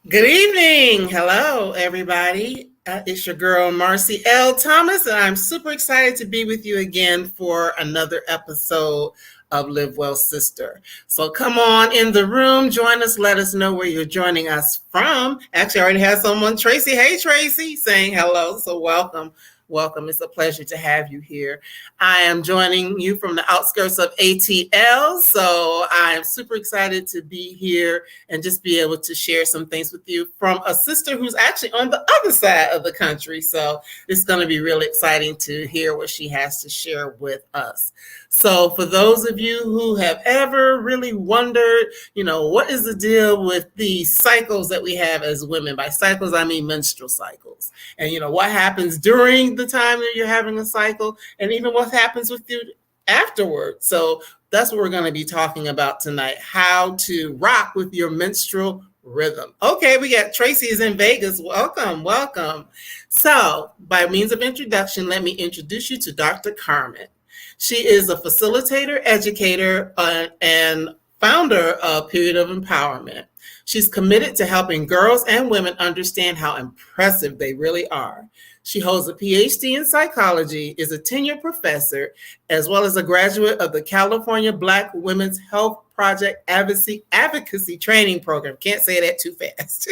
Good evening. Hello, everybody. It's your girl, Marcie L. Thomas, and I'm super excited to be with you again for another episode of Live Well Sister. So come on in the room, join us, let us know where you're joining us from. Actually, I already have someone, Tracy. Hey, Tracy, saying hello. So welcome. Welcome. It's a pleasure to have you here. I am joining you from the outskirts of ATL. So I am super excited to be here and just be able to share some things with you from a sister who's actually on the other side of the country. So it's going to be really exciting to hear what she has to share with us. So for those of you who have ever really wondered, what is the deal with the cycles that we have as women? By cycles, I mean menstrual cycles. And, what happens during the time that you're having a cycle and even what happens with you afterwards. So that's what we're going to be talking about tonight, how to rock with your menstrual rhythm. Okay, we got Tracy is in Vegas. Welcome. So by means of introduction, let me introduce you to Dr. Carmen. She is a facilitator, educator, and founder of Period of Empowerment. She's committed to helping girls and women understand how impressive they really are. She holds a Ph.D. in psychology, is a tenured professor, as well as a graduate of the California Black Women's Health Project Advocacy Training Program. Can't say that too fast.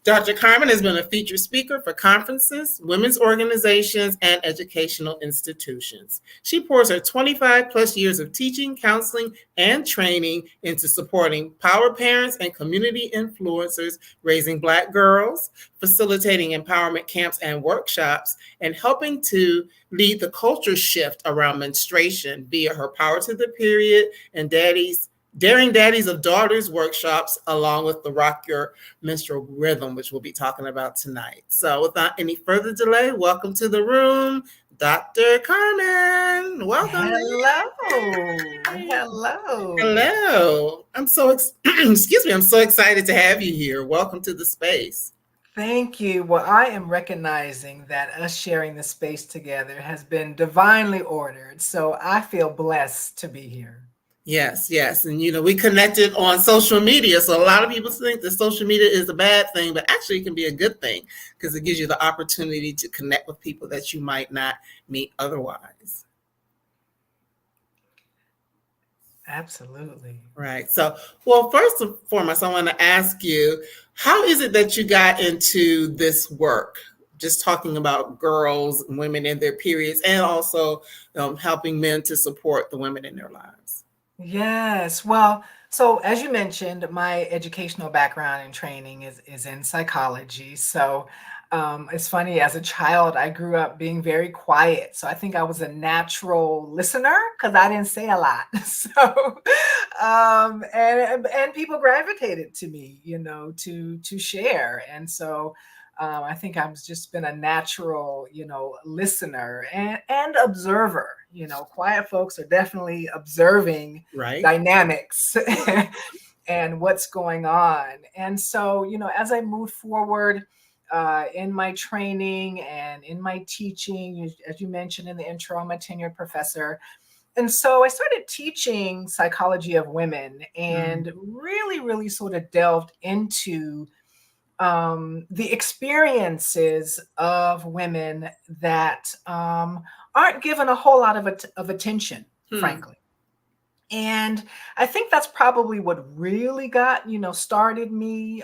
Dr. Carmen has been a featured speaker for conferences, women's organizations, and educational institutions. She pours her 25 plus years of teaching, counseling, and training into supporting power parents and community influencers, raising Black girls, facilitating empowerment camps and workshops, and helping to lead the culture shift around menstruation via her Power to the Period and Daring Daddies of Daughters workshops, along with the Rock Your Menstrual Rhythm, which we'll be talking about tonight. So without any further delay, welcome to the room, Dr. Carmen. Welcome. Hello. I'm so I'm so excited to have you here. Welcome to the space. Thank you. Well, I am recognizing that us sharing the space together has been divinely ordered. So I feel blessed to be here. Yes. And, we connected on social media. So a lot of people think that social media is a bad thing, but actually it can be a good thing because it gives you the opportunity to connect with people that you might not meet otherwise. Absolutely. Right. So, well, first and foremost, I want to ask you, how is it that you got into this work? Just talking about girls and women in their periods and also helping men to support the women in their lives. Yes. Well, so as you mentioned, my educational background and training is in psychology. So it's funny, as a child, I grew up being very quiet. So I think I was a natural listener because I didn't say a lot. So and people gravitated to me, to share. And so I think I've just been a natural, listener and observer. Quiet folks are definitely observing dynamics and what's going on. And so, as I moved forward in my training and in my teaching, as you mentioned in the intro, I'm a tenured professor. And so I started teaching psychology of women and really sort of delved into the experiences of women that aren't given a whole lot of attention, frankly. And I think that's probably what really got, started me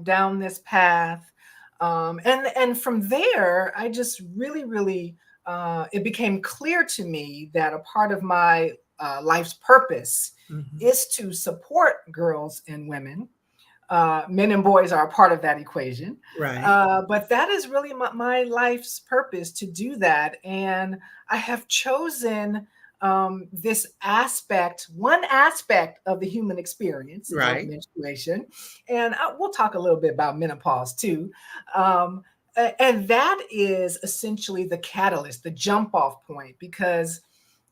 down this path. And from there, I just really, really, it became clear to me that a part of my life's purpose Mhm. is to support girls and women. Men and boys are a part of that equation. Right. But that is really my life's purpose, to do that. And I have chosen this aspect, one aspect of the human experience of Right. menstruation. And we'll talk a little bit about menopause too. Um, and that is essentially the catalyst, the jump off point, because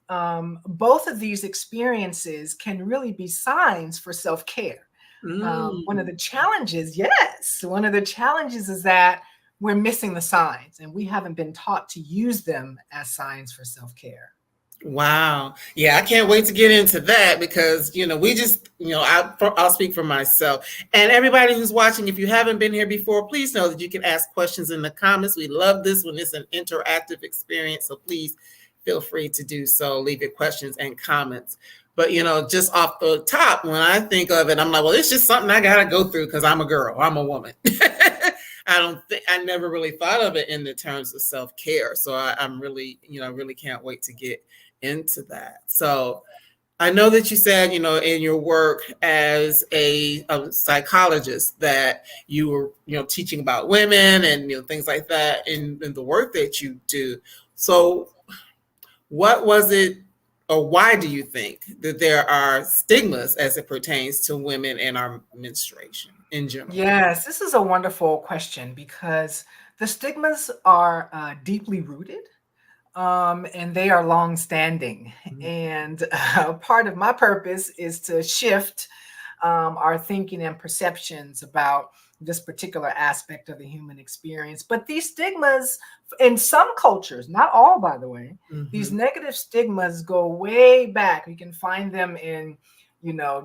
both of these experiences can really be signs for self care. One of Mm. the challenges, yes, one of the challenges is that we're missing the signs and we haven't been taught to use them as signs for self care. Wow. Yeah, I can't wait to get into that because, we just, I'll speak for myself. And everybody who's watching, if you haven't been here before, please know that you can ask questions in the comments. We love this when it's an interactive experience. So please feel free to do so. Leave your questions and comments. But, just off the top, when I think of it, I'm like, well, it's just something I got to go through because I'm a girl, I'm a woman. I never really thought of it in the terms of self care. So I'm really, really can't wait to get into that. So I know that you said, in your work as a psychologist that you were, teaching about women and, things like that in the work that you do. So what was it, or why do you think that there are stigmas as it pertains to women and our menstruation in general? Yes, this is a wonderful question because the stigmas are deeply rooted. And they are long standing. Mhm. And part of my purpose is to shift our thinking and perceptions about this particular aspect of the human experience. But these stigmas, in some cultures, not all, by the way, these Mhm. negative stigmas go way back. You can find them in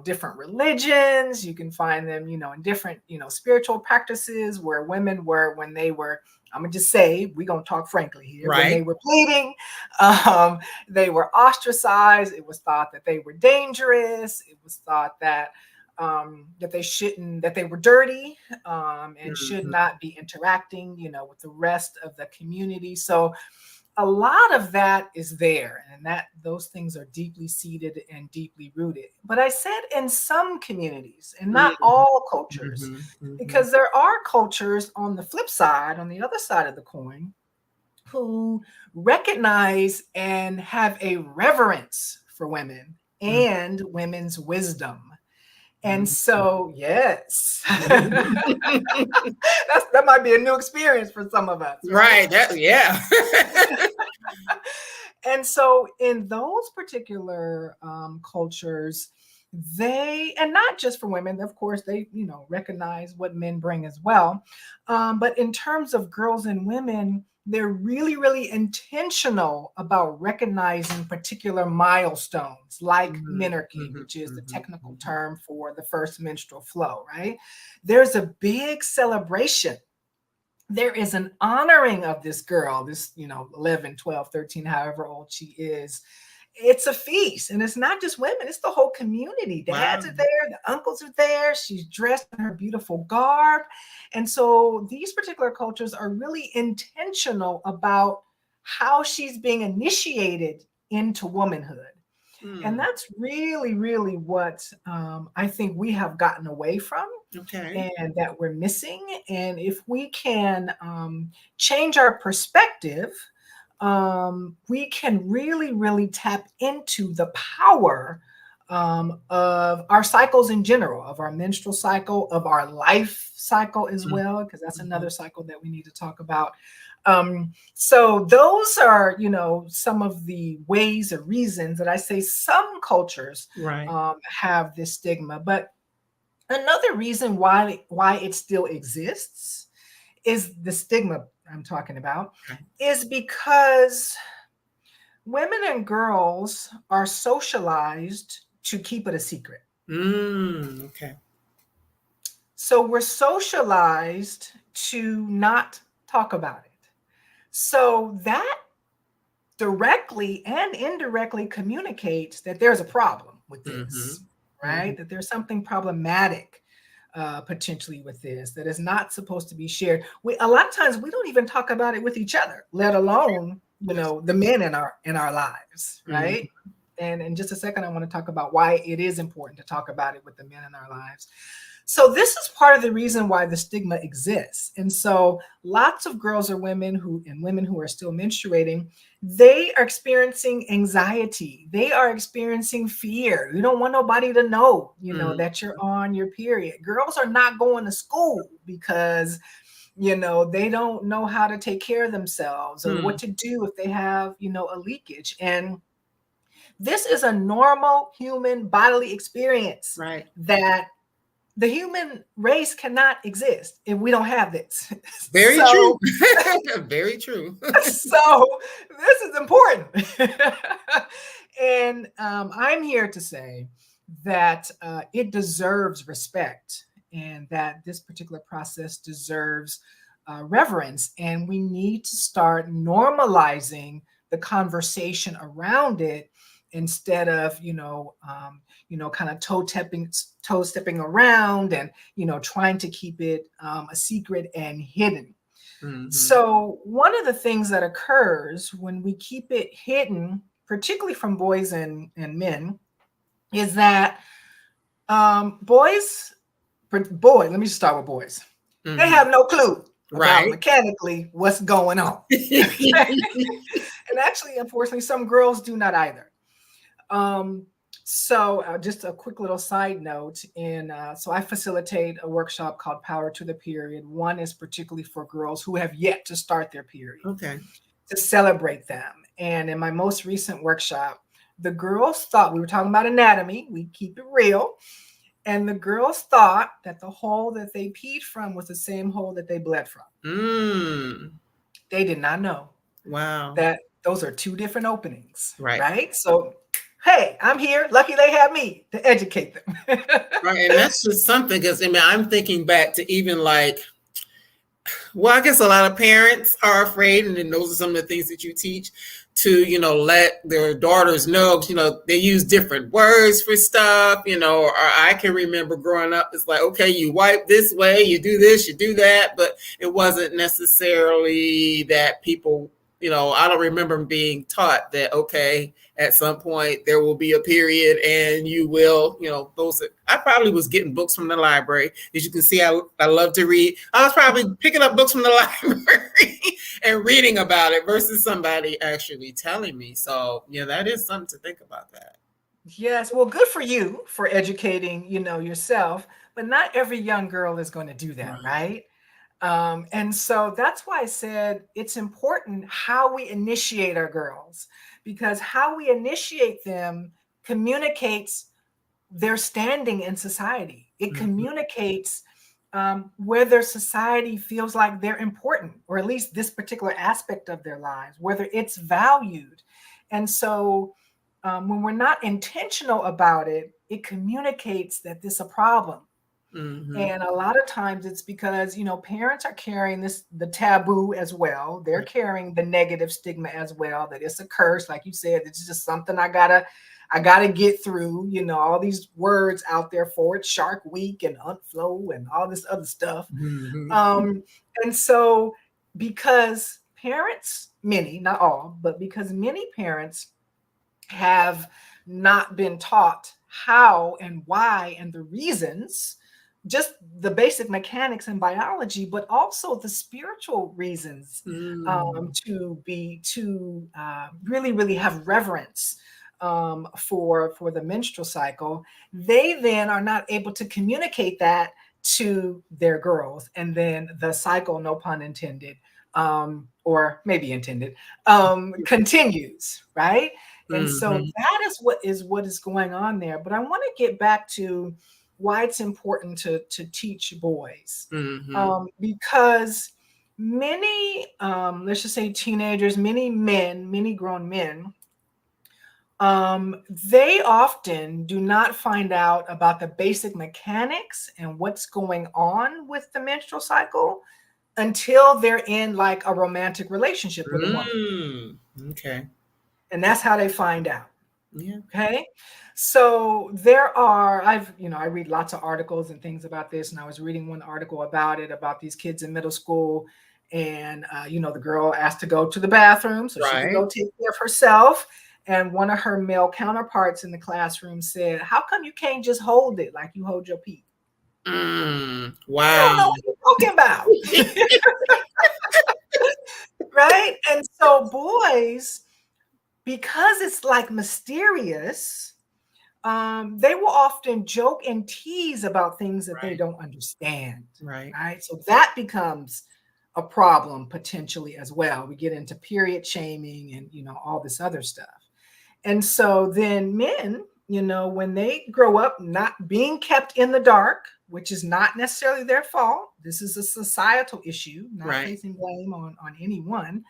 different religions. You can find them in different spiritual practices where women were, when they were, I'm gonna just say, we're gonna talk frankly here, when they Right. were bleeding, um, they were ostracized. It was thought that they were dangerous. It was thought that they shouldn't, that they were dirty, and should Mhm. not be interacting with the rest of the community. So a lot of that is there, and that those things are deeply seated and deeply rooted. But I said in some communities and not Mhm. all cultures, Mhm. Mhm. because there are cultures on the flip side, on the other side of the coin, who recognize and have a reverence for women Mhm. and women's wisdom. And Mhm. so, yes, that might be a new experience for some of us, right? Right. That, yeah. And so in those particular cultures, they, and not just for women, of course, they recognize what men bring as well, but in terms of girls and women, they're really, really intentional about recognizing particular milestones like Mhm. menarche, Mhm. which is the Mhm. technical Mhm. term for the first menstrual flow, right? There's a big celebration. There is an honoring of this girl, this 11, 12, 13, however old she is. It's a feast, and it's not just women, it's the whole community. Dads Wow. are there, the uncles are there, she's dressed in her beautiful garb. And so these particular cultures are really intentional about how she's being initiated into womanhood. And Mm. that's really, really what I think we have gotten away from Okay. and that we're missing. And if we can change our perspective, we can really, really tap into the power of our cycles in general, of our menstrual cycle, of our life cycle as Mm. well, because that's Mhm. another cycle that we need to talk about. So those are, some of the ways or reasons that I say some cultures Right. have this stigma. But another reason why it still exists is the stigma I'm talking about, Okay. is because women and girls are socialized to keep it a secret. Okay. So we're socialized to not talk about it. So that directly and indirectly communicates that there's a problem with Mm-hmm. this, Mm-hmm. right? That there's something problematic potentially with this that is not supposed to be shared. We a lot of times we don't even talk about it with each other, let alone the men in our lives, Mm-hmm. right? And in just a second, I want to talk about why it is important to talk about it with the men in our lives. So this is part of the reason why the stigma exists. And so lots of girls or women who are still menstruating, they are experiencing anxiety. They are experiencing fear. You don't want nobody to know, that you're on your period. Girls are not going to school because they don't know how to take care of themselves or what Mm-hmm. to do if they have, a leakage. And this is a normal human bodily experience Right. that the human race cannot exist if we don't have this. Very true. so Very true. so this is important. And I'm here to say that it deserves respect, and that this particular process deserves reverence, and we need to start normalizing the conversation around it instead of kind of toe stepping around and trying to keep it a secret and hidden. Mm-hmm. So one of the things that occurs when we keep it hidden, particularly from boys and men, is that let me just start with boys. They Mm-hmm. have no clue about Right. mechanically what's going on. Okay? And actually, unfortunately, some girls do not either. Um, so just a quick little side note. So I facilitate a workshop called Power to the Period. One is particularly for girls who have yet to start their period, Okay. to celebrate them. And in my most recent workshop, the girls thought, we were talking about anatomy, we keep it real. And the girls thought that the hole that they peed from was the same hole that they bled from. Mm. They did not know Wow. that those are two different openings, Right. right? So, hey, I'm here. Lucky they have me to educate them. Right. And that's just something because I mean, I'm thinking back to even like, well, I guess a lot of parents are afraid, and then those are some of the things that you teach to, let their daughters know, they use different words for stuff, or I can remember growing up, it's like, okay, you wipe this way, you do this, you do that, but it wasn't necessarily that people, I don't remember being taught that, okay, at some point there will be a period and you will, I probably was getting books from the library. As you can see, I love to read. I was probably picking up books from the library and reading about it versus somebody actually telling me. So, that is something to think about that. Yes, well, good for you for educating, yourself, but not every young girl is going to do that, Right. right? And so that's why I said it's important how we initiate our girls, because how we initiate them communicates their standing in society. It Mm-hmm. communicates whether society feels like they're important, or at least this particular aspect of their lives, whether it's valued. And so when we're not intentional about it, it communicates that this is a problem. Mm-hmm. And a lot of times it's because, parents are carrying the taboo as well. They're carrying the negative stigma as well, that it's a curse. Like you said, it's just something I gotta get through, all these words out there for it, Shark Week and Flow and all this other stuff. Mm-hmm. Um, and so because parents, many, not all, but because many parents have not been taught how and why and the reasons, just the basic mechanics and biology, but also the spiritual reasons, Mm-hmm. to really really have reverence for the menstrual cycle. They then are not able to communicate that to their girls, and then the cycle, no pun intended, or maybe intended, continues, right? And so Mm-hmm. that is what is going on there. But I want to get back to why it's important to teach boys, Mm-hmm. because many, let's just say teenagers, many men, many grown men, they often do not find out about the basic mechanics and what's going on with the menstrual cycle until they're in like a romantic relationship with a woman. Mm. Okay. And that's how they find out. Yeah. Okay. So there are, I read lots of articles and things about this. And I was reading one article about it, about these kids in middle school. And, the girl asked to go to the bathroom so she could Right. go take care of herself. And one of her male counterparts in the classroom said, "How come you can't just hold it like you hold your pee? You Wow. don't know what you're talking about." Right. And so boys, because it's like mysterious, they will often joke and tease about things that they Right. don't understand, Right. right? So that becomes a problem potentially as well. We get into period shaming and all this other stuff. And so then men, when they grow up not being kept in the dark, which is not necessarily their fault. This is a societal issue, not Right. placing blame on anyone,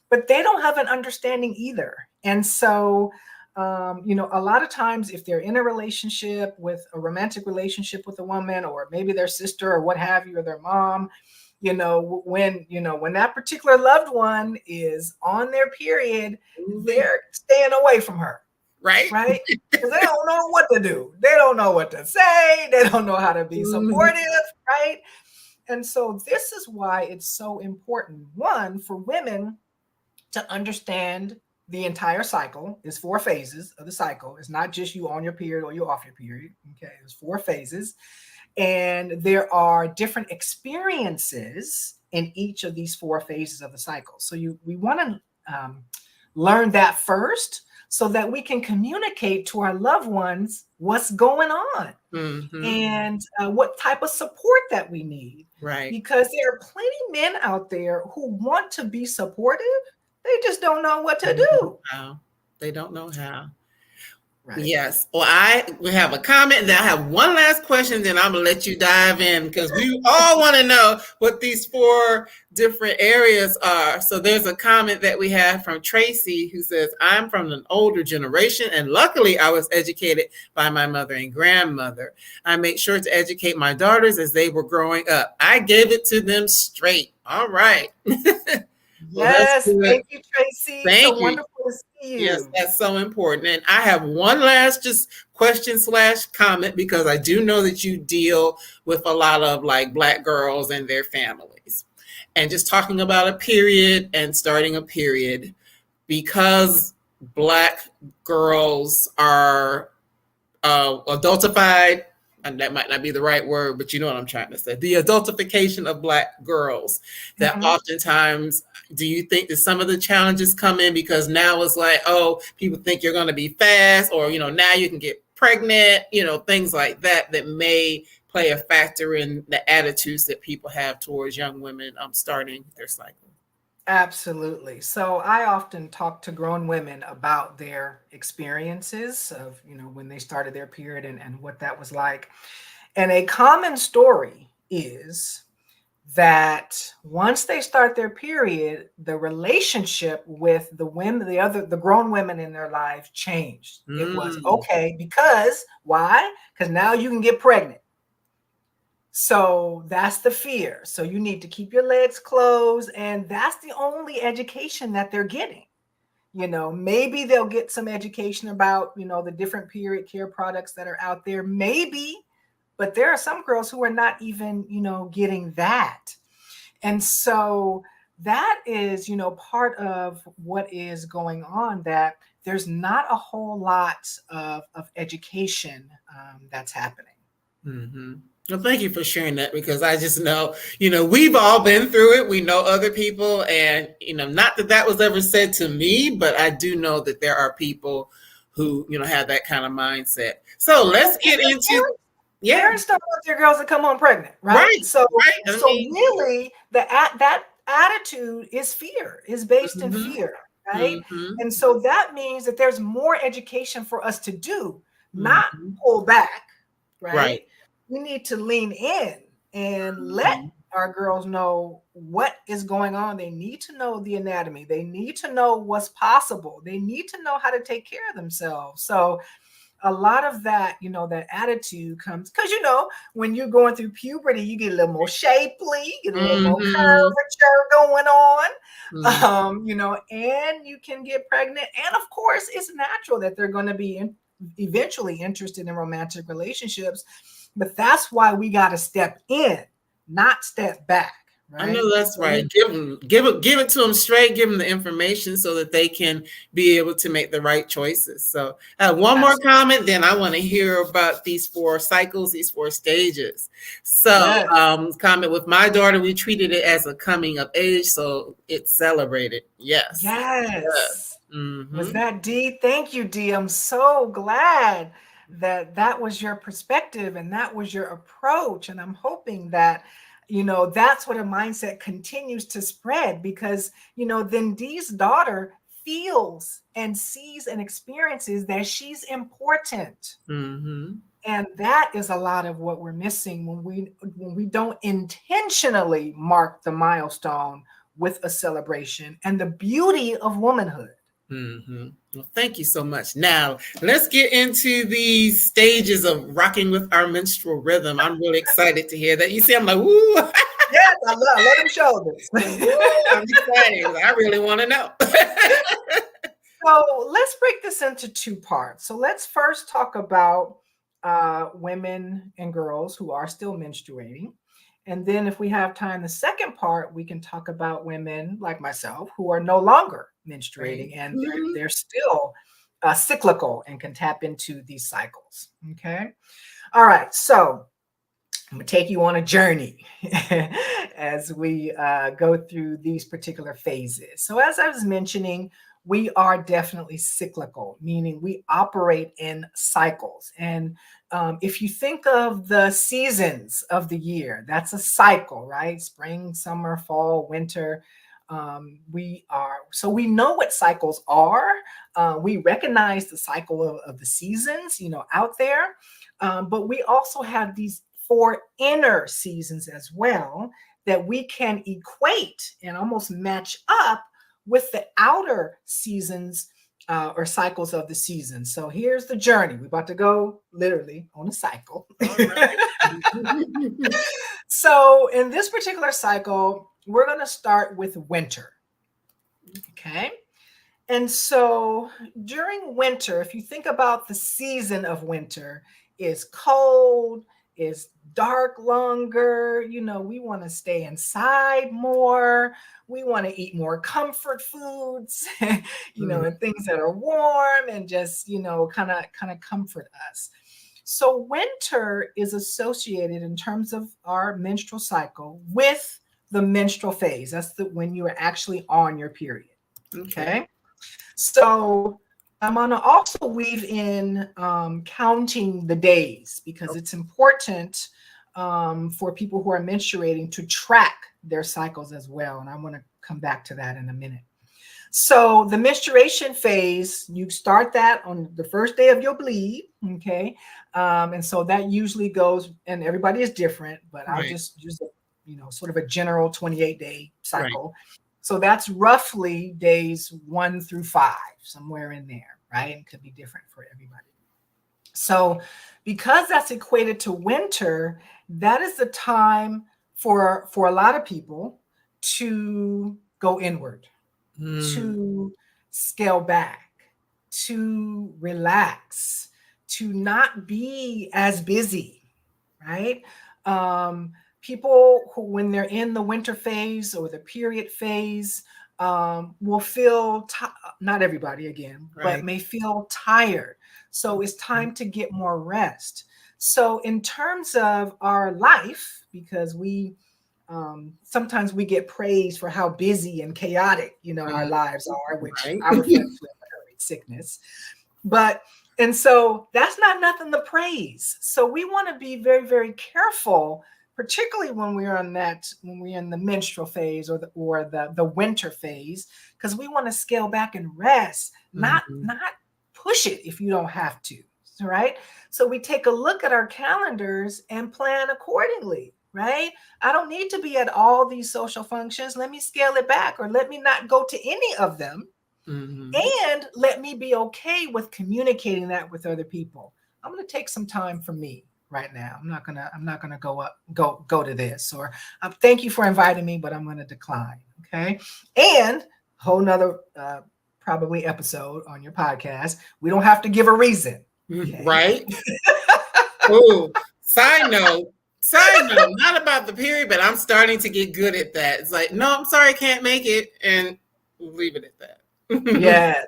but they don't have an understanding either. And so, a lot of times, if they're in a relationship with a romantic relationship with a woman, or maybe their sister or what have you, or their mom, when that particular loved one is on their period, Ooh-wee. they're staying away from her, Right. right? Because they don't know what to do. They don't know what to say. They don't know how to be Mhm. supportive, right? And so this is why it's so important, one, for women to understand the entire cycle. Is 4 phases of the cycle. It's not just you on your period or you off your period. Okay, it's 4 phases. And there are different experiences in each of these 4 phases of the cycle. So we want to learn that first so that we can communicate to our loved ones what's going on Mhm. and what type of support that we need. Right. Because there are plenty men out there who want to be supportive, they just don't know what They to don't know do. how. They don't know how. Right. Yes. Well, we have a comment. Then I have one last question. Then I'm gonna let you dive in because we all want to know what these 4 different areas are. So there's a comment that we have from Tracy who says, "I'm from an older generation, and luckily I was educated by my mother and grandmother. I made sure to educate my daughters as they were growing up. I gave it to them straight." All right. Well, that's Yes. good. Thank you, Tracy. So Thank you. wonderful to see Yes, you. that's so important. And I have one last just question slash comment because I do know that you deal with a lot of like Black girls and their families. And just talking about a period and starting a period because Black girls are adultified, and that might not be the right word, but you know what I'm trying to say. The adultification of Black girls, that Mhm. oftentimes, do you think that some of the challenges come in because now it's like, oh, people think you're going to be fast, or, now you can get pregnant, things like that, that may play a factor in the attitudes that people have towards young women starting their cycle? Absolutely. So I often talk to grown women about their experiences of, when they started their period and what that was like. And a common story is that once they start their period, the relationship with the women, the grown women in their life changed. It was Mm, okay because why? Because now you can get pregnant. So that's the fear. So you need to keep your legs closed, and that's the only education that they're getting. Maybe they'll get some education about, the different period care products that are out there, maybe, but there are some girls who are not even, getting that. And so that is, part of what is going on, that there's not a whole lot of education that's happening. hmm Well, thank you for sharing that because I just know, we've all been through it. We know other people, and, not that that was ever said to me, but I do know that there are people who, have that kind of mindset. So let's get And into, yeah, parents don't want their girls to come home pregnant, right? right, So, right. I so mean, really, that attitude is fear, is based in hmm fear, right? hmm And so that means that there's more education for us to do, not hmm pull back, right. right? We need to lean in and let Mhm. our girls know what is going on. They need to know the anatomy. They need to know what's possible. They need to know how to take care of themselves. So a lot of that, that attitude comes because, when you're going through puberty, you get a little more shapely, get a little more Mm-hmm. curvature going on, Mm-hmm. and you can get pregnant. And of course, it's natural that they're going to be eventually interested in romantic relationships. But that's why we got to step in, not step back. I Right. know that's So right. Give it to them straight. Give them the information so that they can be able to make the right choices. So, one more absolutely. comment, then I want to hear about these 4 cycles, these 4 stages. So, Yes. comment with my daughter, we treated it as a coming of age, so it's celebrated. Yes. Yes. Yes. Was Mm-hmm. that D? Thank you, D. I'm so glad that that was your perspective and that was your approach. And I'm hoping that, that's what a mindset continues to spread because, then D's daughter feels and sees and experiences that she's important. Mm-hmm. And that is a lot of what we're missing when we don't intentionally mark the milestone with a celebration and the beauty of womanhood. Mm-hmm. Well, thank you so much. Now, let's get into these stages of rocking with our menstrual rhythm. I'm really excited to hear that. You see, I'm like, woo, Yes, I love them shoulders. woo, I'm excited. I really want to know. So let's break this into two parts. So let's first talk about women and girls who are still menstruating. And then, if we have time, the second part, we can talk about women like myself who are no longer Right. menstruating and they're, Mhm. they're still cyclical and can tap into these cycles. Okay. All right. So I'm going to take you on a journey as we go through these particular phases. So, as I was mentioning, we are definitely cyclical, meaning we operate in cycles. And if you think of the seasons of the year, that's a cycle, right? Spring, summer, fall, winter. We know what cycles are. We recognize the cycle of the seasons, out there. But we also have these 4 inner seasons as well that we can equate and almost match up with the outer seasons or cycles of the season. So here's the journey. We're about to go literally on a cycle. All right. So in this particular cycle, we're going to start with winter. Okay. And so during winter, if you think about the season of winter, is cold, is dark longer, we want to stay inside more. We want to eat more comfort foods, Mm, and things that are warm and just, kind of comfort us. So winter is associated in terms of our menstrual cycle with the menstrual phase. That's when you are actually on your period. okay. Okay. So I'm going to also weave in counting the days because it's important for people who are menstruating to track their cycles as well. And I want to come back to that in a minute. So the menstruation phase, you start that on the first day of your bleed, okay? And so that usually goes, and everybody is different, but I'll Right. just use sort of a general 28-day Right. cycle. So that's roughly days 1 through 5, somewhere in there, right? It could be different for everybody. So because that's equated to winter, that is the time for a lot of people to go inward, Mm, to scale back, to relax, to not be as busy, right? People who, when they're in the winter phase or the period phase, will feel, not everybody again, but right. may feel tired. So it's time to get more rest. So, in terms of our life, because sometimes we get praised for how busy and chaotic, our Mm, lives are, which right. I reflect with sickness. But and so that's not nothing to praise. So we want to be very, very careful, particularly when we're in the menstrual phase or the winter phase, because we want to scale back and rest, not Mhm. not push it if you don't have to. Right. So we take a look at our calendars and plan accordingly. Right. I don't need to be at all these social functions. Let me scale it back or let me not go to any of them Mm-hmm. And let me be okay with communicating that with other people. I'm going to take some time for me right now. I'm not gonna go to this, or thank you for inviting me, but I'm going to decline. Okay. And whole nother probably episode on your podcast. We don't have to give a reason. Okay. Right. Oh, side note, not about the period, but I'm starting to get good at that. It's like, no, I'm sorry, I can't make it, and we'll leave it at that. Yes.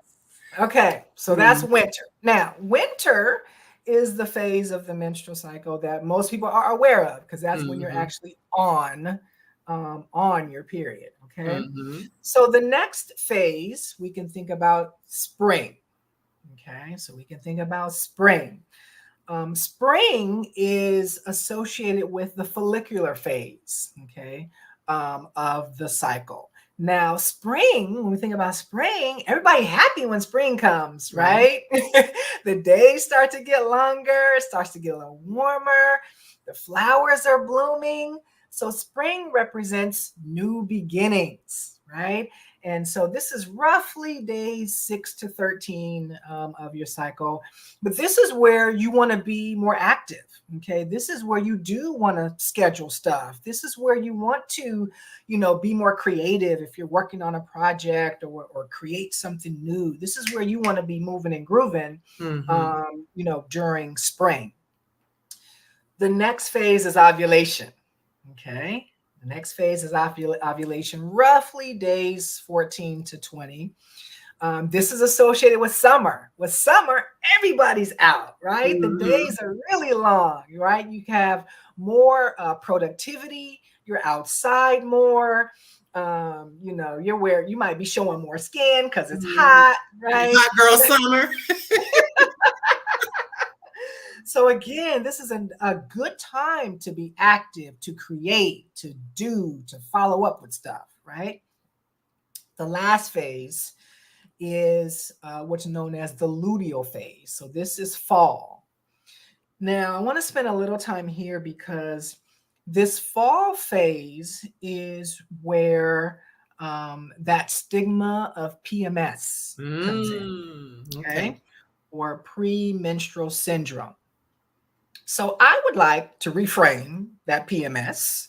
Okay. So that's Mm, winter. Now, winter is the phase of the menstrual cycle that most people are aware of, because that's when you're mhm, actually on your period. Okay. mhm, So the next phase we can think about spring. Okay. So we can think about spring. Spring is associated with the follicular phase, okay, of the cycle. Now, spring, when we think about spring, everybody happy when spring comes, right. right? The days start to get longer, it starts to get a little warmer, the flowers are blooming. So, spring represents new beginnings, right? And so, this is roughly days 6 to 13 of your cycle. But this is where you want to be more active. Okay. This is where you do want to schedule stuff. This is where you want to, be more creative if you're working on a project, or create something new. This is where you want to be moving and grooving, Mhm. during spring. The next phase is ovulation. Okay. The next phase is ovulation, roughly days 14 to 20. This is associated with summer. With summer, everybody's out, right? The days Mhm. are really long, right? You have more productivity. You're outside more. You might be showing more skin because it's Mhm. hot, right? Hot girl summer. So again, this is a good time to be active, to create, to do, to follow up with stuff, right? The last phase is what's known as the luteal phase. So this is fall. Now, I want to spend a little time here because this fall phase is where that stigma of PMS comes in, Okay. okay, or premenstrual syndrome. So I would like to reframe that PMS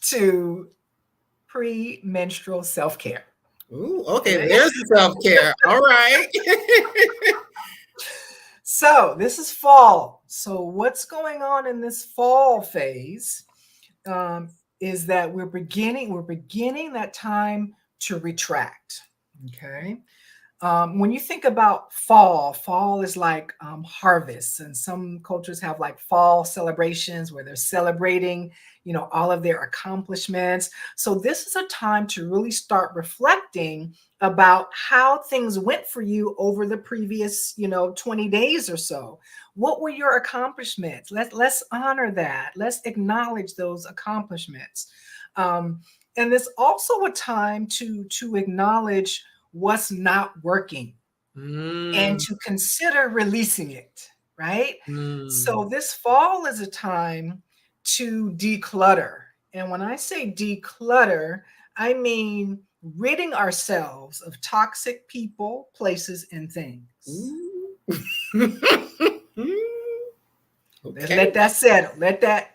to premenstrual self care. Ooh, okay. Okay. There's the self care. All right. So this is fall. So what's going on in this fall phase um, is that we're beginning that time to retract. Okay. When you think about fall, fall is like harvest, and some cultures have like fall celebrations where they're celebrating, all of their accomplishments. So this is a time to really start reflecting about how things went for you over the previous, 20 days or so. What were your accomplishments? Let's honor that. Let's acknowledge those accomplishments. Um, and it's also a time to acknowledge what's not working and Mm, to consider releasing it, right? So mm. this fall is a time to declutter. And when I say declutter, I mean ridding ourselves of toxic people, places, and things. Ooh. Let's Okay. let that settle. Let that.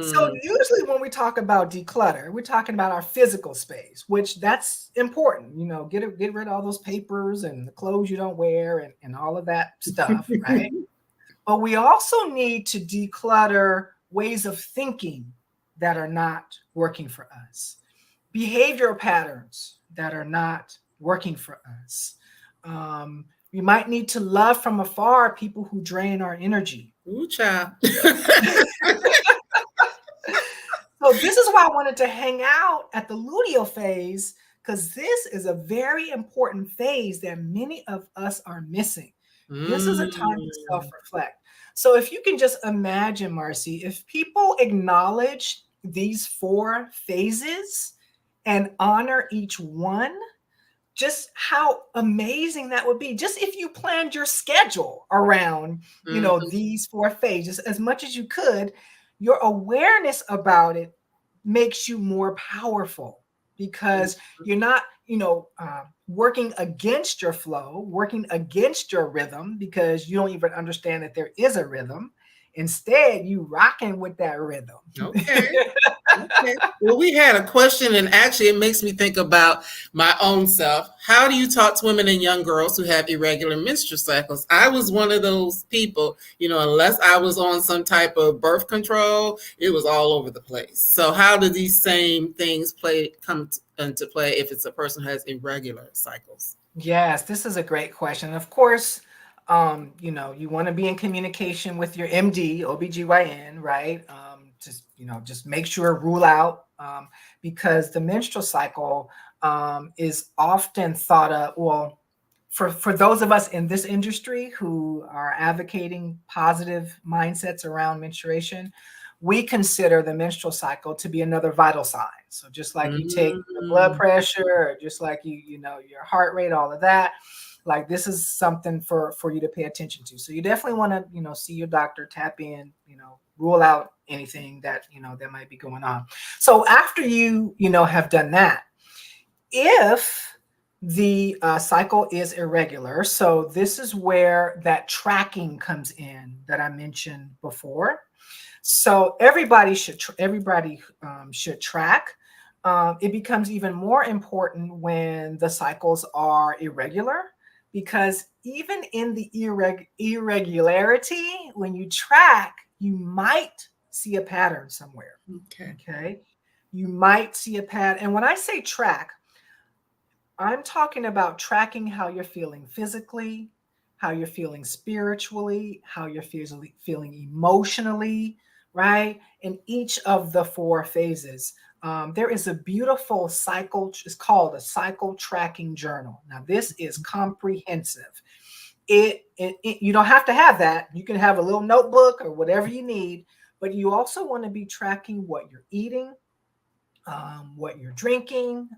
So Mm. usually when we talk about declutter, we're talking about our physical space, which that's important. Get rid of all those papers and the clothes you don't wear, and all of that stuff, right? But we also need to declutter ways of thinking that are not working for us, behavioral patterns that are not working for us. We might need to love from afar people who drain our energy. Ooh, child. So this is why I wanted to hang out at the luteal phase, because this is a very important phase that many of us are missing. This is a time to Mm. self-reflect. So if you can just imagine, Marcie, if people acknowledge these four phases and honor each one, just how amazing that would be. Just if you planned your schedule around, Mhm. these four phases as much as you could, your awareness about it makes you more powerful. because you're not, working against your flow, working against your rhythm because you don't even understand that there is a rhythm. Instead, you rocking with that rhythm. Okay. Okay. Well, we had a question, and actually, it makes me think about my own self. How do you talk to women and young girls who have irregular menstrual cycles? I was one of those people, unless I was on some type of birth control, it was all over the place. So, how do these same things into play if it's a person who has irregular cycles? Yes, this is a great question. Of course, you want to be in communication with your MD, OBGYN, right? Just make sure, rule out, because the menstrual cycle is often thought of, well, for those of us in this industry who are advocating positive mindsets around menstruation, we consider the menstrual cycle to be another vital sign. So just like you take your blood Mm, pressure, or just like your heart rate, all of that, like this is something for you to pay attention to. So you definitely want to, see your doctor, tap in, rule out anything that, that might be going on. So after you have done that, if the cycle is irregular, so this is where that tracking comes in that I mentioned before. So everybody should track. It becomes even more important when the cycles are irregular, because even in the irregularity, when you track, you might see a pattern somewhere. okay. Okay, you might see a pattern, and when I say track, I'm talking about tracking how you're feeling physically, how you're feeling spiritually, how you're feeling emotionally, right? In each of the four phases. There is a beautiful cycle, it's called a cycle tracking journal. Now, this is comprehensive. You don't have to have that. You can have a little notebook or whatever you need, but you also want to be tracking what you're eating, what you're drinking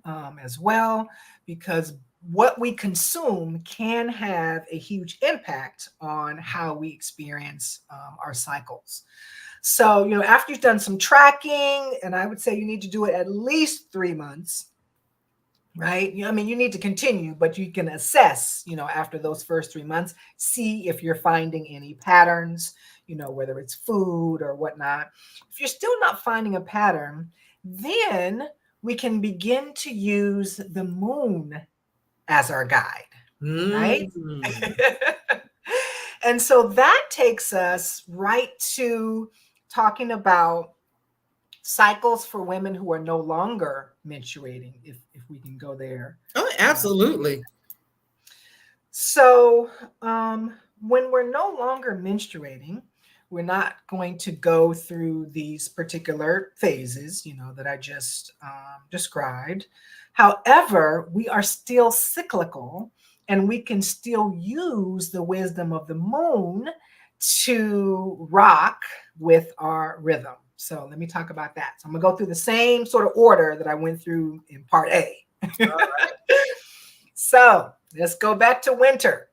as well, because what we consume can have a huge impact on how we experience our cycles. So, after you've done some tracking, and I would say you need to do it at least 3 months, right? I mean, you need to continue, but you can assess, after those first 3 months, see if you're finding any patterns, whether it's food or whatnot. If you're still not finding a pattern, then we can begin to use the moon as our guide, right? Mm. And so that takes us right to talking about cycles for women who are no longer menstruating, if we can go there. Oh, Uh, absolutely. so when we're no longer menstruating, we're not going to go through these particular phases, that I just described. However, we are still cyclical, and we can still use the wisdom of the moon to rock with our rhythm. So let me talk about that. So I'm gonna go through the same sort of order that I went through in part A. So let's go back to winter.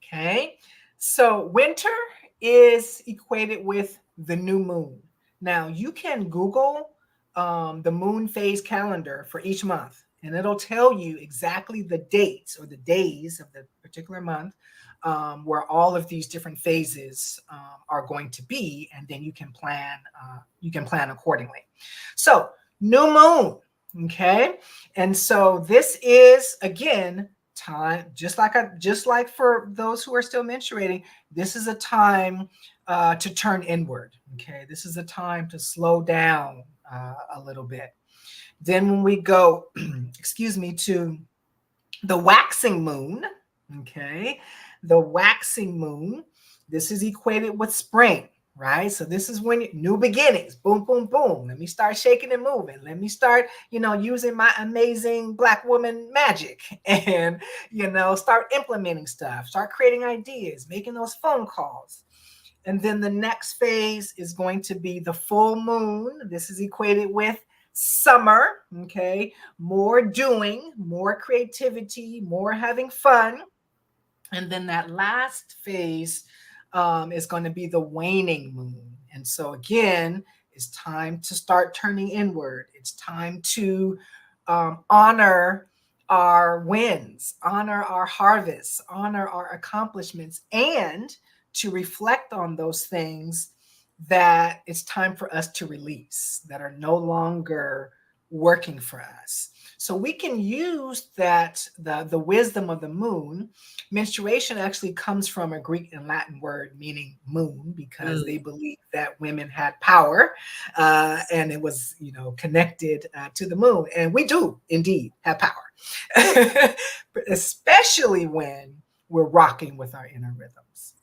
Okay. So winter is equated with the new moon. Now you can Google the moon phase calendar for each month, and it'll tell you exactly the dates or the days of the particular month where all of these different phases are going to be, and then you can plan. You can plan accordingly. So new moon. Okay, and so this is again time, just like for those who are still menstruating, this is a time to turn inward. Okay, this is a time to slow down a little bit. Then when we go excuse me, to the waxing moon, okay, the waxing moon, this is equated with spring, right? So this is when new beginnings, boom, boom, boom. Let me start shaking and moving. Let me start, using my amazing Black woman magic and, start implementing stuff, start creating ideas, making those phone calls. And then the next phase is going to be the full moon. This is equated with summer, okay? More doing, more creativity, more having fun. And then that last phase is going to be the waning moon. And so, again, it's time to start turning inward. It's time to honor our wins, honor our harvests, honor our accomplishments, and to reflect on those things that it's time for us to release, that are no longer working for us. So we can use that, the wisdom of the moon. Menstruation actually comes from a Greek and Latin word meaning moon, because they Mm. believed that women had power, and it was, connected to the moon. And we do indeed have power, especially when we're rocking with our inner rhythms.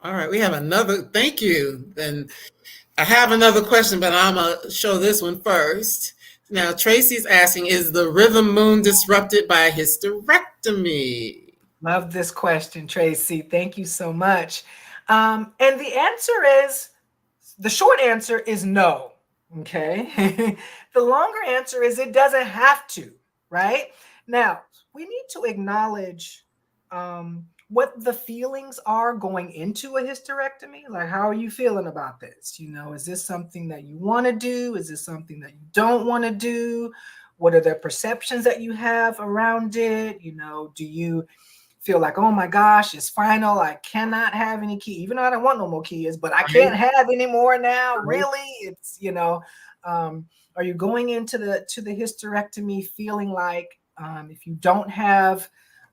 All right, we have another. Thank you. And I have another question, but I'm gonna show this one first. Now, Tracy's asking, is the rhythm moon disrupted by hysterectomy? Love this question, Tracy. Thank you so much. And the short answer is no. Okay. The longer answer is it doesn't have to, right? Now, we need to acknowledge what the feelings are going into a hysterectomy. Like, how are you feeling about this? Is this something that you want to do? Is this something that you don't want to do? What are the perceptions that you have around it? Do you feel like, oh my gosh, it's final. I cannot have any kids, even though I don't want no more kids, but I can't Right, have any more now. right. Really? It's, are you going into the hysterectomy feeling like, if you don't have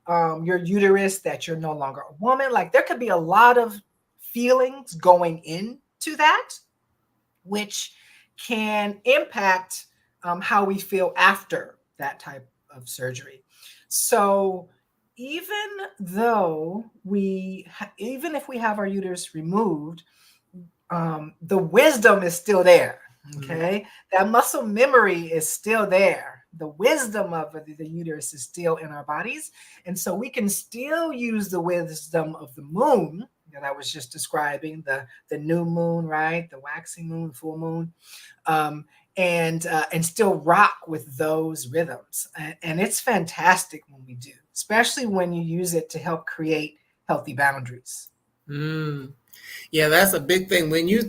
your uterus, that you're no longer a woman? Like, there could be a lot of feelings going into that, which can impact how we feel after that type of surgery. So even though even if we have our uterus removed, the wisdom is still there. Mm. Okay, that muscle memory is still there. The wisdom of the uterus is still in our bodies, and so we can still use the wisdom of the moon that I was just describing, the new moon, right? The waxing moon, full moon, um, and still rock with those rhythms. And it's fantastic when we do, especially when you use it to help create healthy boundaries. Mm. Yeah, that's a big thing. When you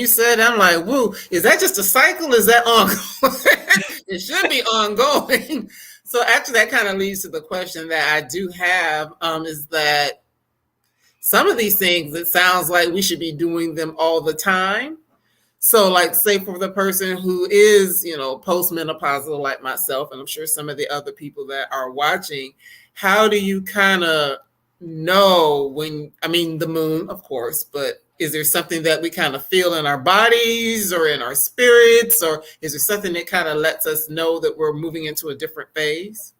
said, I'm like, woo, is that just a cycle? Is that ongoing? It should be ongoing. So actually, that kind of leads to the question that I do have, is that some of these things, it sounds like we should be doing them all the time. So, like, say for the person who is, postmenopausal like myself, and I'm sure some of the other people that are watching, how do you kind of know when, I mean, the moon, of course, but is there something that we kind of feel in our bodies or in our spirits, or is there something that kind of lets us know that we're moving into a different phase?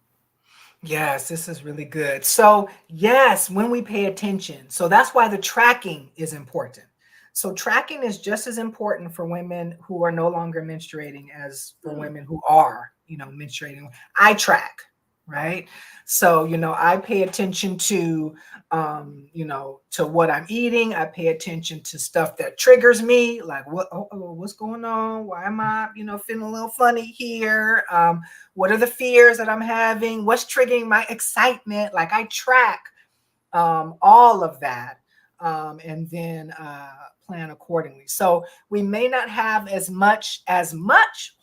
Yes, this is really good. So, yes, when we pay attention. So, that's why the tracking is important. So, tracking is just as important for women who are no longer menstruating as for Hmm. women who are, menstruating. I track, right? So, I pay attention to what I'm eating. I pay attention to stuff that triggers me, like what's going on? Why am I, feeling a little funny here? What are the fears that I'm having? What's triggering my excitement? Like, I track all of that, and then plan accordingly. So we may not have as much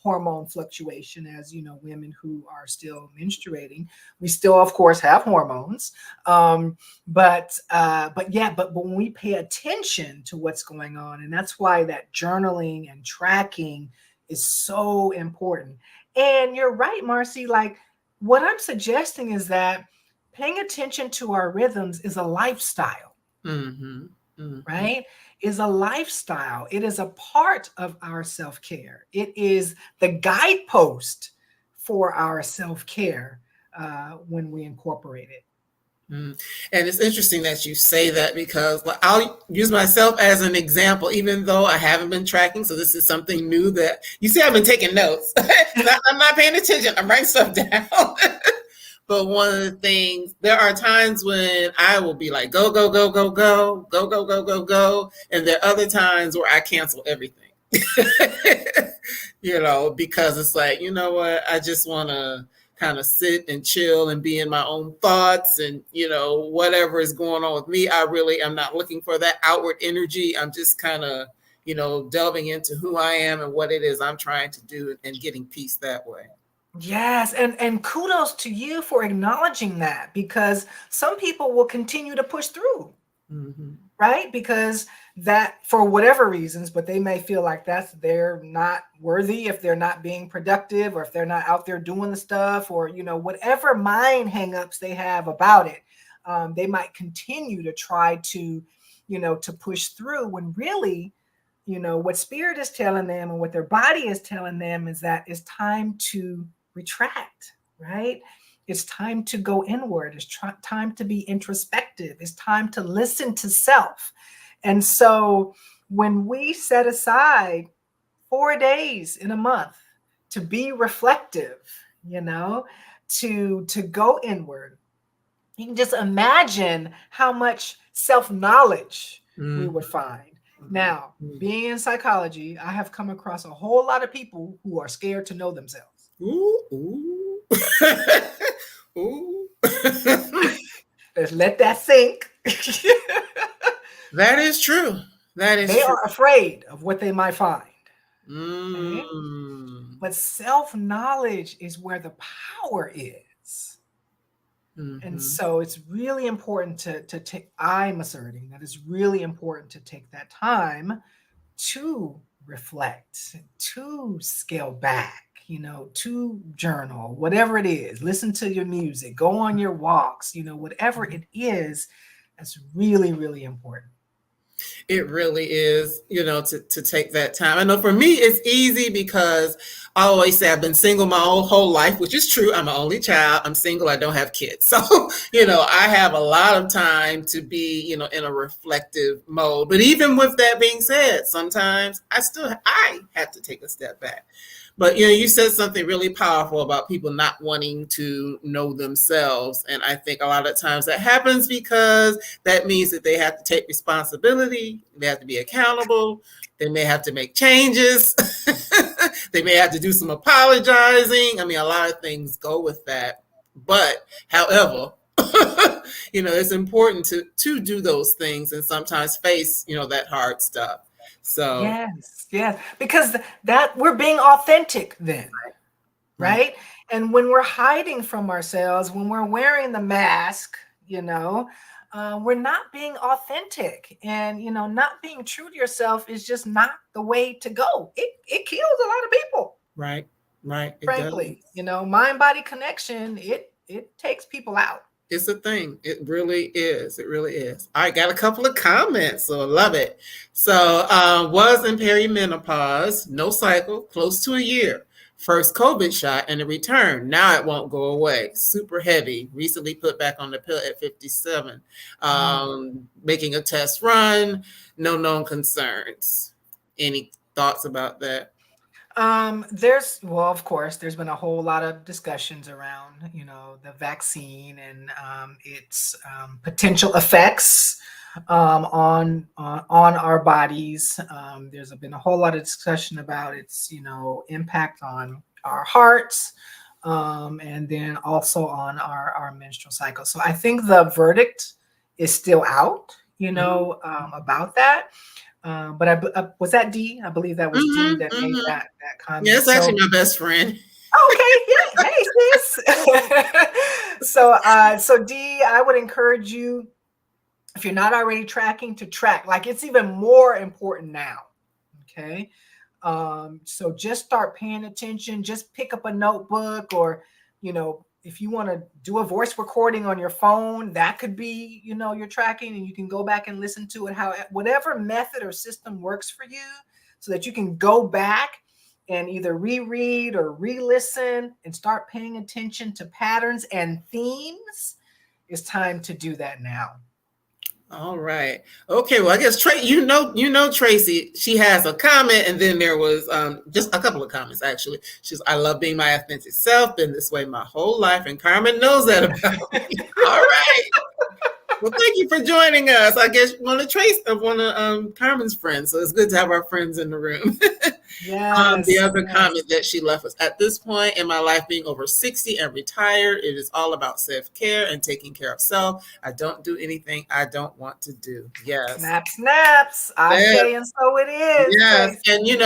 hormone fluctuation as women who are still menstruating. We still, of course, have hormones, but when we pay attention to what's going on, and that's why that journaling and tracking is so important. And you're right, Marcie. Like, what I'm suggesting is that paying attention to our rhythms is a lifestyle, Mm-hmm. Mm-hmm. right? Is a lifestyle. It is a part of our self-care. It is the guidepost for our self-care when we incorporate it. Mm. And it's interesting that you say that because, like, I'll use myself as an example, even though I haven't been tracking. So this is something new that you see. I've been taking notes. I'm not paying attention. I'm writing stuff down. But one of the things, there are times when I will be like, go, go, go, go, go, go, go, go, go, go. And there are other times where I cancel everything. Because it's like, you know what? I just want to kind of sit and chill and be in my own thoughts and, whatever is going on with me. I really am not looking for that outward energy. I'm just kind of, delving into who I am and what it is I'm trying to do and getting peace that way. Yes, and kudos to you for acknowledging that, because some people will continue to push through, Mm-hmm. right? Because that, for whatever reasons, but they may feel like they're not worthy if they're not being productive, or if they're not out there doing the stuff, or whatever mind hangups they have about it. They might continue to try to push through, when really, what spirit is telling them and what their body is telling them is that it's time to retract, right? It's time to go inward. It's time to be introspective. It's time to listen to self. And so when we set aside 4 days in a month to be reflective, to go inward, you can just imagine how much self-knowledge we would find. Now, Mm-hmm. being in psychology, I have come across a whole lot of people who are scared to know themselves. Ooh, ooh. Ooh. Let's let that sink. That is true. That is They true. are afraid of what they might find. Okay? Mm. But self-knowledge is where the power is. And Mm-hmm. so it's really important to take, I'm asserting that it's really important to take that time to reflect, to scale back, to journal, whatever it is, listen to your music, go on your walks, whatever it is, that's really, really important. It really is, to take that time. I know for me, it's easy because I always say I've been single my whole life, which is true. I'm an only child. I'm single. I don't have kids. So, I have a lot of time to be, in a reflective mode. But even with that being said, sometimes I have to take a step back. But you said something really powerful about people not wanting to know themselves. And I think a lot of times that happens because that means that they have to take responsibility, they have to be accountable, they may have to make changes, they may have to do some apologizing. I mean, a lot of things go with that. But however, it's important to do those things and sometimes face, that hard stuff. So Yes, yes, because that we're being authentic then, right. right? And when we're hiding from ourselves, when we're wearing the mask, we're not being authentic, and not being true to yourself is just not the way to go. It kills a lot of people, Right, right. It does. frankly. Mind body connection, it takes people out. It's a thing. It really is. It really is. I got a couple of comments, so I love it. So, was in perimenopause, no cycle, close to a year. First COVID shot and a return. Now it won't go away. Super heavy. Recently put back on the pill at 57. Making a test run. No known concerns. Any thoughts about that? Of course, there's been a whole lot of discussions around, the vaccine and its potential effects on our bodies. There's been a whole lot of discussion about its, impact on our hearts, and then also on our menstrual cycle. So I think the verdict is still out, about that. But was that D? I believe that was D that made that Yeah, comment. it's actually my best friend. Okay, yeah, hey sis. So D, I would encourage you, if you're not already tracking, to track. Like, it's even more important now. Okay, so just start paying attention. Just pick up a notebook, or if you want to do a voice recording on your phone, that could be, your tracking, and you can go back and listen to it, whatever method or system works for you, so that you can go back and either reread or re-listen and start paying attention to patterns and themes. It's time to do that now. All right. Okay. Well, I guess Tracy. She has a comment, and then there was just a couple of comments actually. She's, I love being my authentic self. Been this way my whole life, and Carmen knows that about me. All right. Well, thank you for joining us. I guess one of Carmen's friends, so it's good to have our friends in the room. The Yes, other yes. comment that she left was, at this point in my life, being over 60 and retired, it is all about self-care and taking care of self. I don't do anything I don't want to do. Yes. Snap, snaps. Ashe, That and so it is, Yes, Tracy. and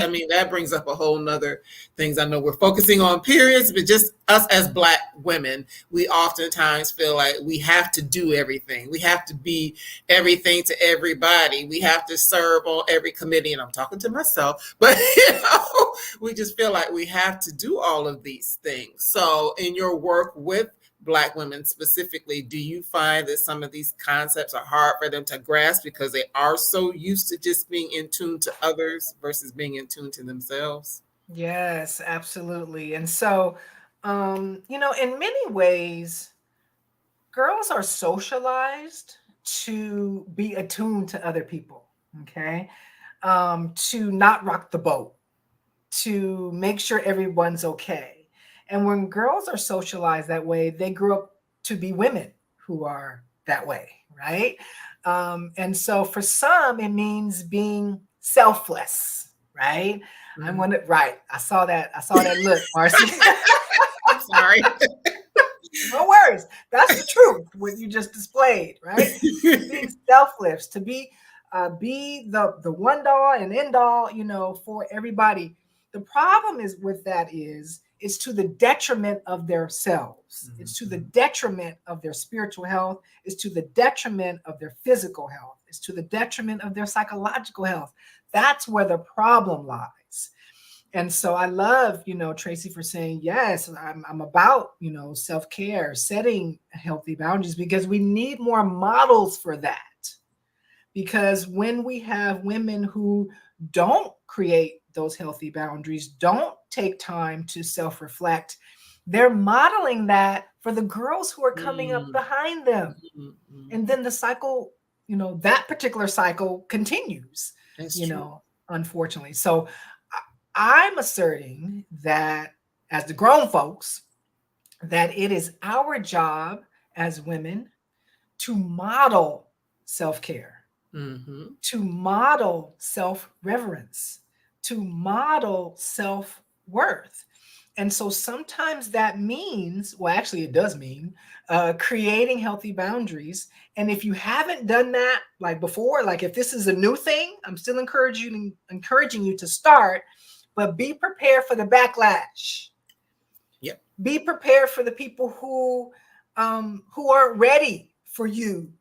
I mean, that brings up a whole nother things. I know we're focusing on periods, but just us as Black women, we oftentimes feel like we have to do everything. We have to be everything to everybody. We have to serve on every committee, and I'm talking to myself, but we just feel like we have to do all of these things. So, in your work with Black women specifically, do you find that some of these concepts are hard for them to grasp because they are so used to just being in tune to others versus being in tune to themselves? Yes, absolutely. And so, in many ways, girls are socialized to be attuned to other people, okay? To not rock the boat, to make sure everyone's okay. And when girls are socialized that way, they grow up to be women who are that way, right? And so for some, it means being selfless, right? I Mhm. want it right. I saw that. I saw that look, Marcie. I'm sorry. No worries. That's the truth, what you just displayed, right? Being selfless, to be the one doll and end all, for everybody. The problem is with that is it's to the detriment of their selves. It's to the Mhm. detriment of their spiritual health. It's to the detriment of their physical health. It's to the detriment of their psychological health. That's where the problem lies. And so I love, Tracy, for saying, yes, I'm about, self care, setting healthy boundaries, because we need more models for that. Because when we have women who don't create those healthy boundaries, don't take time to self reflect, they're modeling that for the girls who are coming up Mhm. behind them. Mhm. And Mhm. then the cycle, that particular cycle continues, That's you true. know, unfortunately. So I'm asserting that as the grown folks, that it is our job as women to model self-care, Mhm. to model self-reverence, to model self-worth. And so sometimes that means, well, actually, it does mean creating healthy boundaries. And if you haven't done that like before, like if this is a new thing, I'm still encouraging you to start, but be prepared for the backlash. Yep. Be prepared for the people who aren't ready for you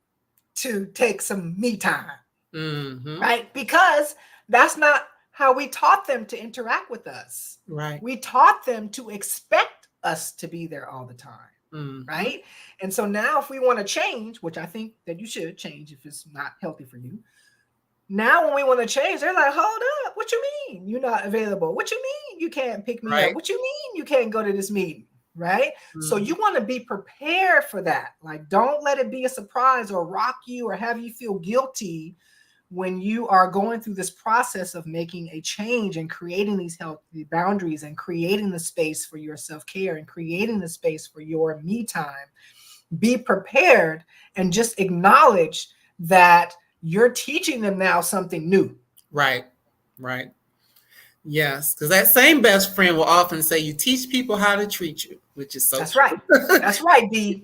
to take some me time, Mhm. right? Because that's not how we taught them to interact with us. Right. We taught them to expect us to be there all the time, Mhm. right? And so now, if we want to change, which I think that you should change if it's not healthy for you, now when we want to change, they're like, hold up, what you mean you're not available? What you mean you can't pick me up? Right. What you mean you can't go to this meeting? Right? So you Mhm. want to be prepared for that. Like, don't let it be a surprise or rock you or have you feel guilty when you are going through this process of making a change and creating these healthy boundaries and creating the space for your self-care and creating the space for your me time. Be prepared and just acknowledge that you're teaching them now something new. Right. Right. Yes, because that same best friend will often say, "You teach people how to treat you," which is so That's right. true. That's right, D.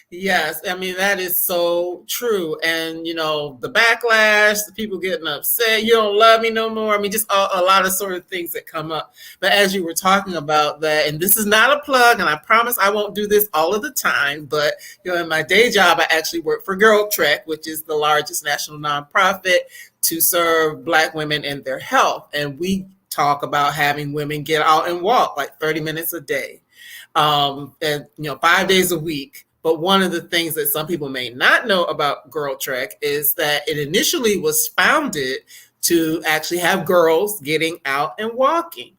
Yes, I mean that is so true. And the backlash, the people getting upset, you don't love me no more. I mean, just a lot of sort of things that come up. But as you were talking about that, and this is not a plug, and I promise I won't do this all of the time, but in my day job, I actually work for Girl Trek, which is the largest national nonprofit to serve Black women in their health. And we talk about having women get out and walk like 30 minutes a day, and 5 days a week. But one of the things that some people may not know about Girl Trek is that it initially was founded to actually have girls getting out and walking.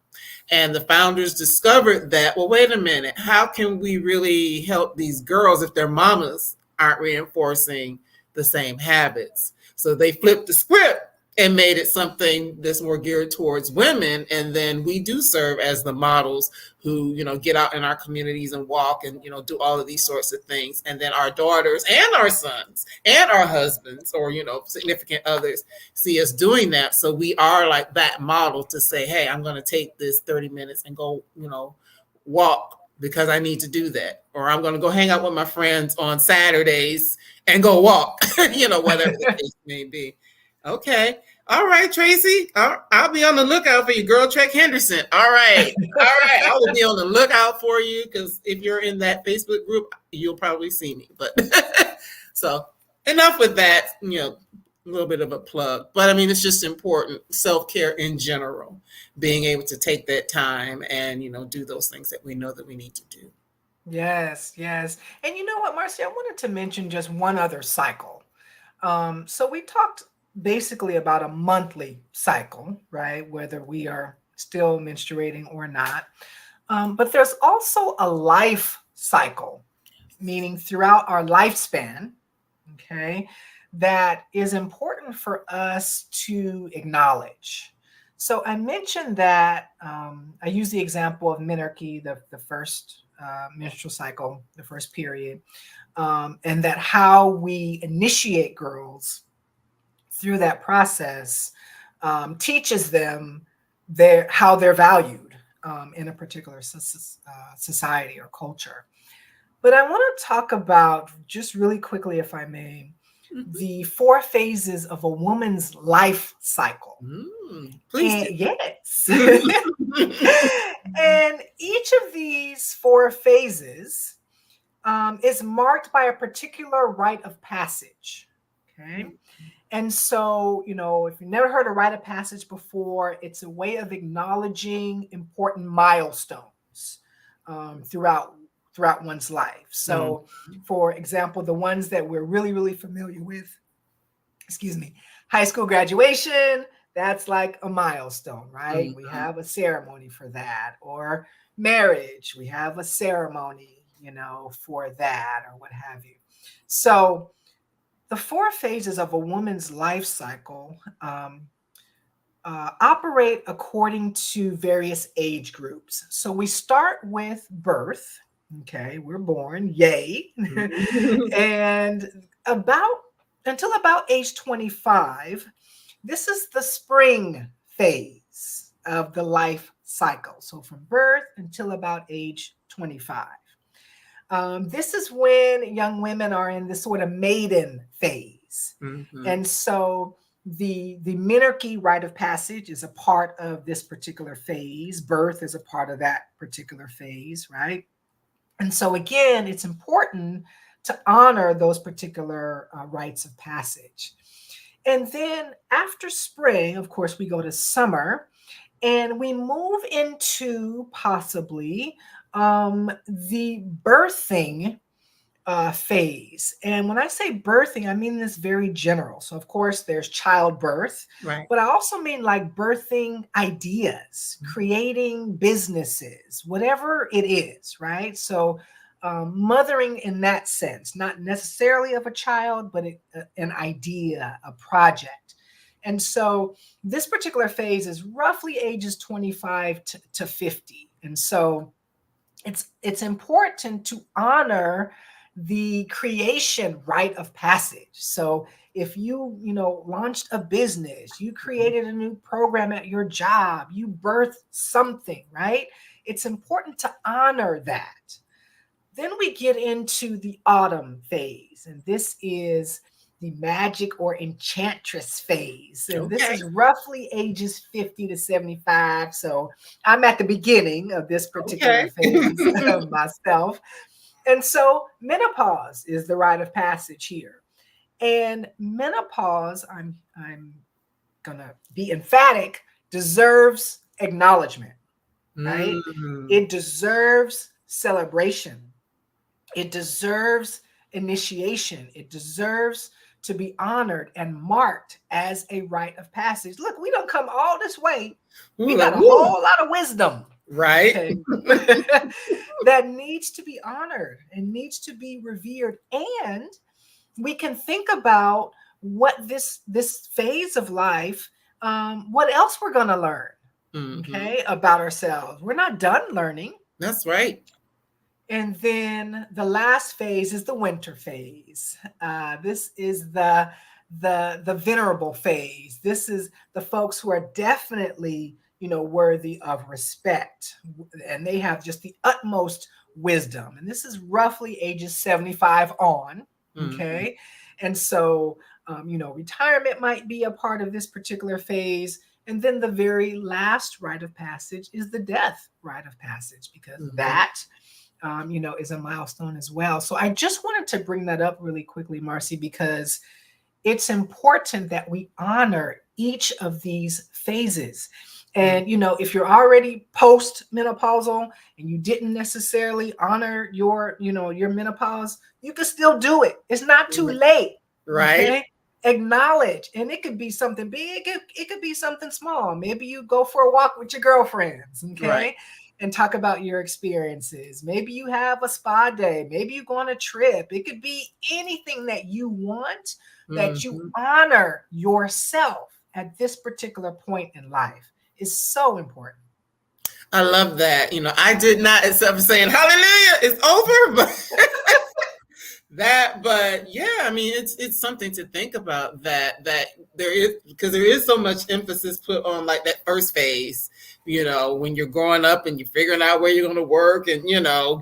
And the founders discovered that, well, wait a minute, how can we really help these girls if their mamas aren't reinforcing the same habits? So they flipped the script and made it something that's more geared towards women. And then we do serve as the models who, get out in our communities and walk and, do all of these sorts of things. And then our daughters and our sons and our husbands or, significant others see us doing that. So we are like that model to say, hey, I'm going to take this 30 minutes and go, walk because I need to do that. Or I'm going to go hang out with my friends on Saturdays and go walk, whatever the case may be. Okay. All right, Tracy. I'll be on the lookout for you, girl. Trek Henderson. All right. All right. I will be on the lookout for you because if you're in that Facebook group, you'll probably see me. But so enough with that, a little bit of a plug. But I mean, it's just important. Self-care in general, being able to take that time and, do those things that we know that we need to do. Yes, yes. And you know what, Marcie, I wanted to mention just one other cycle. So we talked basically about a monthly cycle, right? Whether we are still menstruating or not. But there's also a life cycle, meaning throughout our lifespan, okay, that is important for us to acknowledge. So I mentioned that I use the example of menarche, the first menstrual cycle, the first period, and that how we initiate girls through that process teaches them how they're valued in a particular society or culture. But I want to talk about, just really quickly, if I may, the 4 phases of a woman's life cycle. Please do. Yes. And each of these 4 phases is marked by a particular rite of passage. Okay. And so, if you've never heard a rite of passage before, it's a way of acknowledging important milestones throughout one's life. So, for example, the ones that we're really, really familiar with, high school graduation, that's like a milestone, right? We have a ceremony for that. Or marriage, we have a ceremony, for that or what have you. So, the 4 phases of a woman's life cycle operate according to various age groups. So we start with birth. Okay, we're born, yay. And until about age 25, this is the spring phase of the life cycle. So from birth until about age 25. This is when young women are in this sort of maiden phase. And so the menarche rite of passage is a part of this particular phase. Birth is a part of that particular phase, right? And so again, it's important to honor those particular rites of passage. And then after spring, of course, we go to summer and we move into possibly the birthing phase. And when I say birthing, I mean this very general. So of course there's childbirth, right. But I also mean like birthing ideas, creating businesses, whatever it is, right? So mothering in that sense, not necessarily of a child, but an idea, a project. And so this particular phase is roughly ages 25 to 50. And so it's important to honor the creation rite of passage. So if you launched a business, you created a new program at your job, you birthed something, right? It's important to honor that. Then we get into the autumn phase, and this is the magic or enchantress phase. And this is roughly ages 50 to 75. So I'm at the beginning of this particular phase of myself. And so menopause is the rite of passage here. And menopause, I'm going to be emphatic, deserves acknowledgement, right? It deserves celebration. It deserves initiation. It deserves to be honored and marked as a rite of passage. Look, we don't come all this way. We got a whole lot of wisdom, right? Okay, that needs to be honored and needs to be revered. And we can think about what this phase of life, what else we're going to learn, Mm-hmm. okay, about ourselves. We're not done learning. That's right. And then the last phase is the winter phase. This is the venerable phase. This is the folks who are definitely, worthy of respect, and they have just the utmost wisdom. And this is roughly ages 75 on. Mm-hmm. Okay, and so retirement might be a part of this particular phase. And then the very last rite of passage is the death rite of passage, because Mm-hmm. that is a milestone as well. So I just wanted to bring that up really quickly, Marcie, because it's important that we honor each of these phases. And if you're already post-menopausal and you didn't necessarily honor your menopause, you can still do it. It's not too late. Right. Okay. Acknowledge. And it could be something big, it could be something small. Maybe you go for a walk with your girlfriends, Right. okay, and talk about your experiences. Maybe you have a spa day. Maybe you go on a trip. It could be anything that you want, that you Mm-hmm. honor yourself at this particular point in life is so important. I love that. I did not, except for saying hallelujah, it's over, but but yeah, I mean, it's something to think about, that there is, because there is so much emphasis put on like that first phase, when you're growing up and you're figuring out where you're going to work, and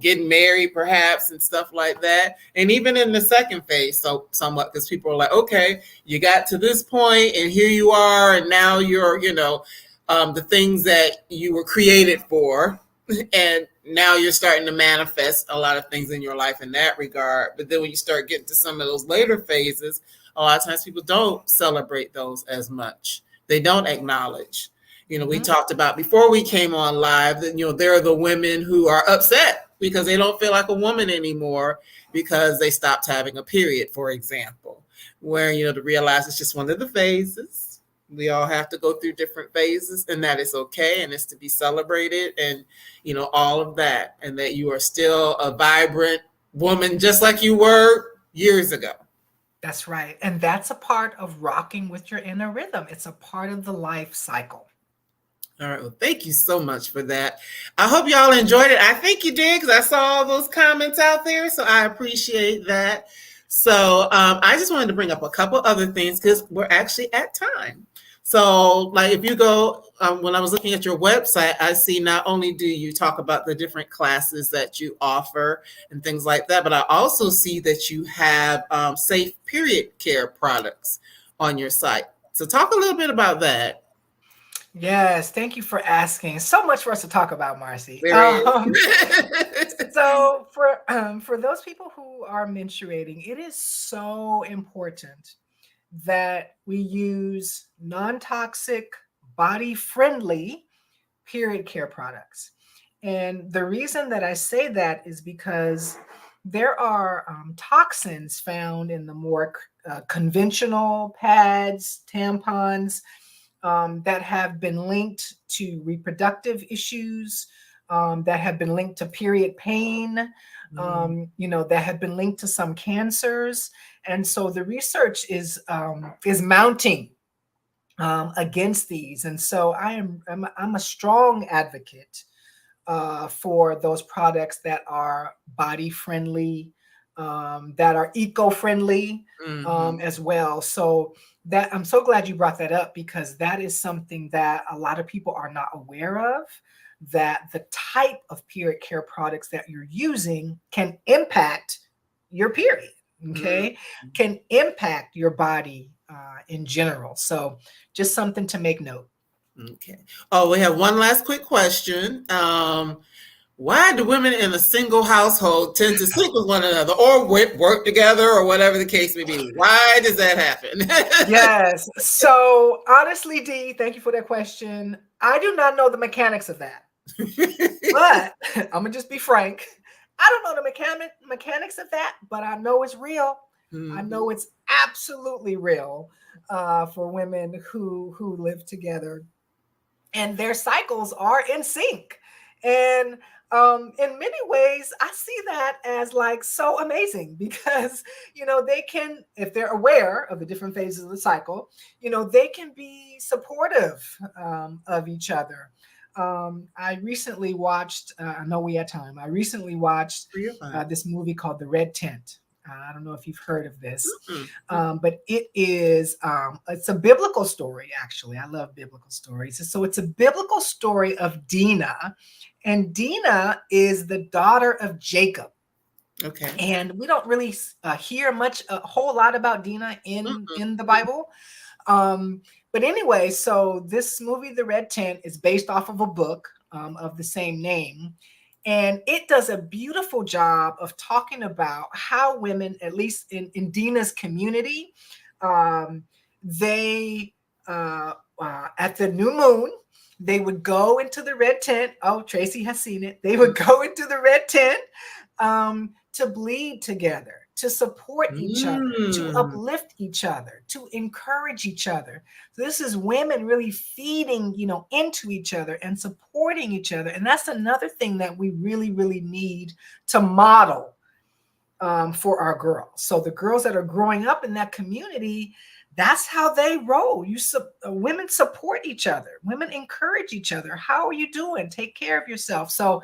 getting married perhaps and stuff like that. And even in the second phase, so somewhat, because people are like, okay, you got to this point and here you are, and now you're the things that you were created for, and now you're starting to manifest a lot of things in your life in that regard. But then when you start getting to some of those later phases, a lot of times people don't celebrate those as much. They don't acknowledge. We Mm-hmm. talked about before we came on live that there are the women who are upset because they don't feel like a woman anymore because they stopped having a period, for example, where to realize it's just one of the phases. We all have to go through different phases, and that is okay, and it's to be celebrated, and all of that, and that you are still a vibrant woman just like you were years ago. That's right. And that's a part of rocking with your inner rhythm. It's a part of the life cycle. All right. Well, thank you so much for that. I hope y'all enjoyed it. I think you did, because I saw all those comments out there. So I appreciate that. So I just wanted to bring up a couple other things because we're actually at time. So, like, if you go, when I was looking at your website, I see not only do you talk about the different classes that you offer and things like that, but I also see that you have safe period care products on your site. So, talk a little bit about that. Yes, thank you for asking. So much for us to talk about, Marcie. There is. So for those people who are menstruating, it is so important that we use non-toxic, body-friendly period care products. And the reason that I say that is because there are toxins found in the more conventional pads, tampons, that have been linked to reproductive issues, that have been linked to period pain, that have been linked to some cancers. And so the research is mounting against these. And so I'm a strong advocate for those products that are body friendly, that are eco friendly Mhm. as well. So that I'm so glad you brought that up, because that is something that a lot of people are not aware of. That the type of period care products that you're using can impact your period. Mhm. Okay, can impact your body in general. So just something to make note. Okay. Oh, we have one last quick question. Why do women in a single household tend to sleep with one another or work together or whatever the case may be? Why does that happen? Yes. So honestly, Dee, thank you for that question. I do not know the mechanics of that, but I'm gonna just be frank. I don't know the mechanics of that, but I know it's real. I know Mhm. it's absolutely real for women who live together, and their cycles are in sync. And In many ways, I see that as like so amazing because, they can, if they're aware of the different phases of the cycle, they can be supportive of each other. I recently watched, I know we had time, I recently watched You're fine. this movie called The Red Tent. I don't know if you've heard of this, Mm-mm. but it's a biblical story, actually. I love biblical stories. So it's a biblical story of Dinah, and Dinah is the daughter of Jacob. Okay. And we don't really hear a whole lot about Dinah Mm-mm. in the Bible. Um, but anyway, so this movie, The Red Tent, is based off of a book of the same name. And it does a beautiful job of talking about how women, at least in Dinah's community, um, they, at the new moon, they would go into the red tent. Oh, Tracy has seen it. They would go into the red tent to bleed together, to support each other, to Mm. uplift each other, to encourage each other. So this is women really feeding, into each other and supporting each other. And that's another thing that we really, really need to model for our girls. So the girls that are growing up in that community, that's how they roll. Women support each other. Women encourage each other. How are you doing? Take care of yourself. So,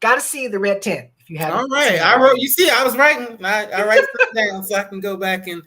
got to see The Red Tent if you haven't All right. seen it I wrote, already. you see, I was writing. I write stuff down so I can go back and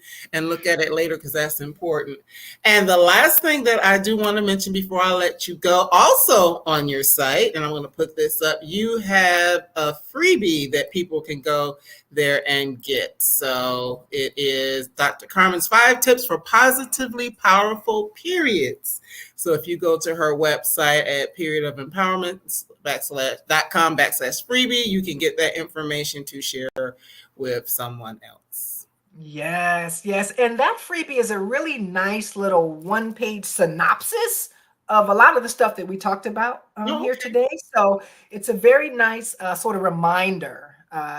look at it later because that's important. And the last thing that I do want to mention before I let you go, also on your site, and I'm going to put this up, you have a freebie that people can go there and get. So it is Dr. Carmen's 5 tips for positively powerful periods. So if you go to her website at periodofempowerment.com/freebie, you can get that information to share with someone else. Yes, yes. And that freebie is a really nice little one-page synopsis of a lot of the stuff that we talked about Oh, here okay. today. So it's a very nice sort of reminder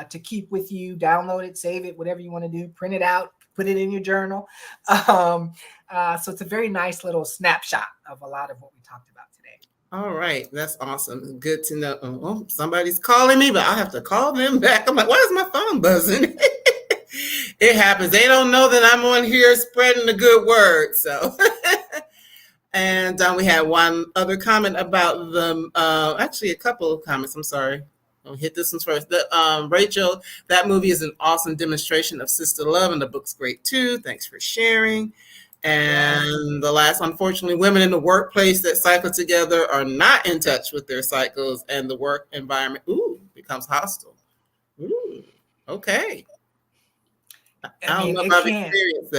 to keep with you. Download it, save it, whatever you want to do, print it out, put it in your journal. Um, so it's a very nice little snapshot of a lot of what we talked about today. All right. That's awesome. Good to know. Oh, somebody's calling me, but I'll have to call them back. I'm like, why is my phone buzzing? It happens. They don't know that I'm on here spreading the good word. So and we had one other comment about the, actually a couple of comments. I'm sorry. I'll hit this one first. Rachel, that movie is an awesome demonstration of sister love, and the book's great too. Thanks for sharing. Yes. And the last, unfortunately, women in the workplace that cycle together are not in touch with their cycles, and the work environment, becomes hostile. Ooh, okay. I I don't mean, know if it I've can. experienced I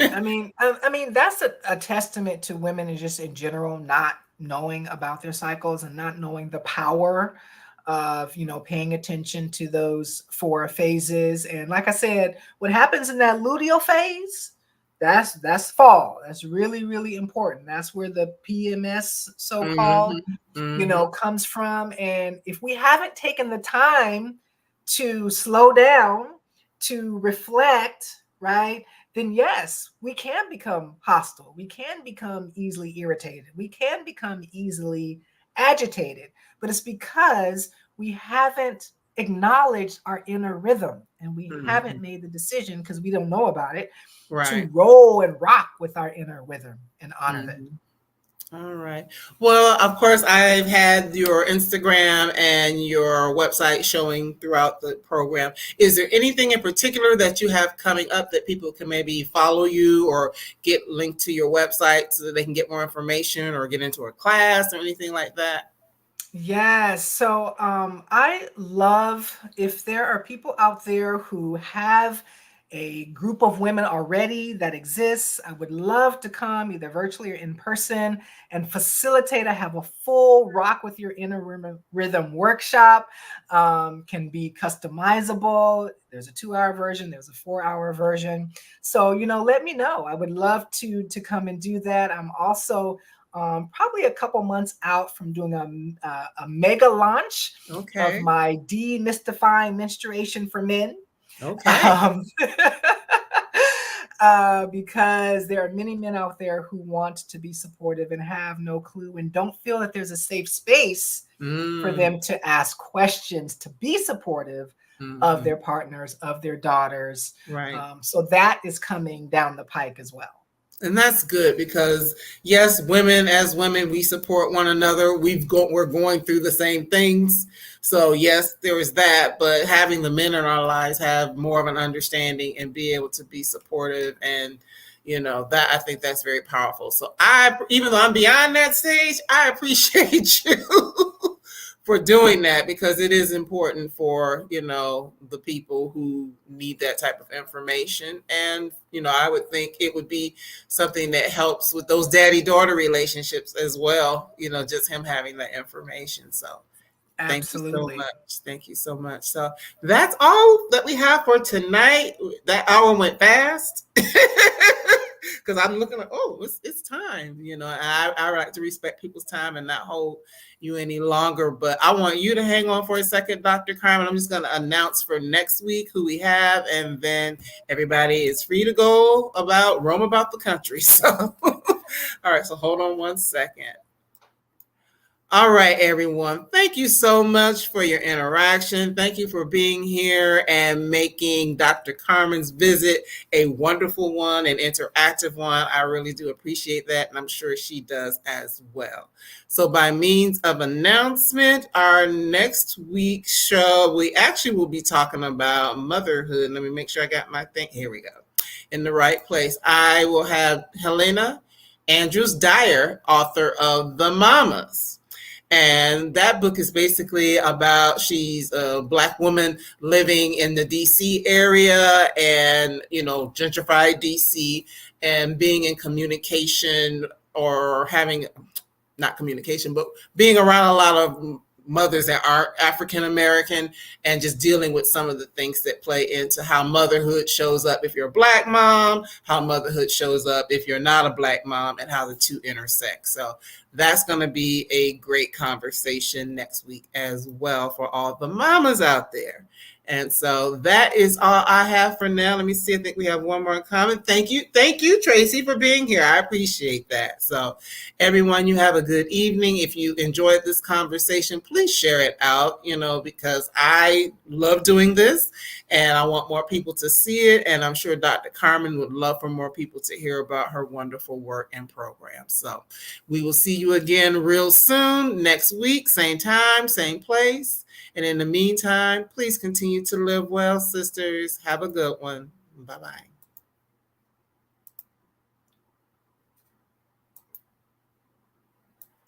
that. mean, I mean that's a testament to women and just in general not knowing about their cycles and not knowing the power of paying attention to those 4 phases. And like I said, what happens in that luteal phase, that's fall. That's really really important. That's where the PMS so called Hmm. Hmm. comes from. And if we haven't taken the time to slow down, to reflect, right, then yes, we can become hostile. We can become easily irritated. We can become easily agitated. But it's because we haven't acknowledged our inner rhythm and we haven't Hmm. made the decision because we don't know about it to Right. roll and rock with our inner rhythm and honor it. Hmm. All right. Well, of course, I've had your Instagram and your website showing throughout the program. Is there anything in particular that you have coming up that people can maybe follow you or get linked to your website so that they can get more information or get into a class or anything like that? Yes. So I love if there are people out there who have a group of women already that exists. I would love to come either virtually or in person and facilitate. I have a full Rock with Your Inner Rhythm workshop. Can be customizable. There's a 2-hour version. There's a 4-hour version. So let me know. I would love to come and do that. I'm also probably a couple months out from doing a mega launch of Okay. my demystifying menstruation for men. Okay. Um, because there are many men out there who want to be supportive and have no clue and don't feel that there's a safe space for Mm, them to ask questions to be supportive of mhm. their partners, of their daughters. Right. So that is coming down the pike as well. And that's good because yes, women as women, we support one another. We're going through the same things. So yes, there is that, but having the men in our lives have more of an understanding and be able to be supportive and that I think that's very powerful. So even though I'm beyond that stage, I appreciate you for doing that because it is important for the people who need that type of information. And I would think it would be something that helps with those daddy-daughter relationships as well, just him having that information. So thank you so Absolutely. much. Thank you so much. So that's all that we have for tonight. That hour went fast. Because I'm looking like, oh, it's time. I like to respect people's time and not hold you any longer. But I want you to hang on for a second, Dr. Carmen. I'm just going to announce for next week who we have, and then everybody is free to go roam about the country. So, all right. So hold on one second. All right, everyone. Thank you so much for your interaction. Thank you for being here and making Dr. Carmen's visit a wonderful one, an interactive one. I really do appreciate that, and I'm sure she does as well. So by means of announcement, our next week's show, we actually will be talking about motherhood. Let me make sure I got my thing. Here we go. In the right place. I will have Helena Andrews Dyer, author of The Mamas. And that book is basically about she's a Black woman living in the DC area and, gentrified DC and being in communication or having not communication, but being around a lot of mothers that aren't African American and just dealing with some of the things that play into how motherhood shows up if you're a Black mom, how motherhood shows up if you're not a Black mom, and how the two intersect. So that's going to be a great conversation next week as well for all the mamas out there. And so that is all I have for now. Let me see. I think we have one more comment. Thank you, Tracy, for being here. I appreciate that. So everyone, you have a good evening. If you enjoyed this conversation, please share it out, because I love doing this and I want more people to see it. And I'm sure Dr. Carmen would love for more people to hear about her wonderful work and program. So we will see you again real soon next week, same time, same place. And in the meantime, please continue to live well, sisters. Have a good one. Bye-bye.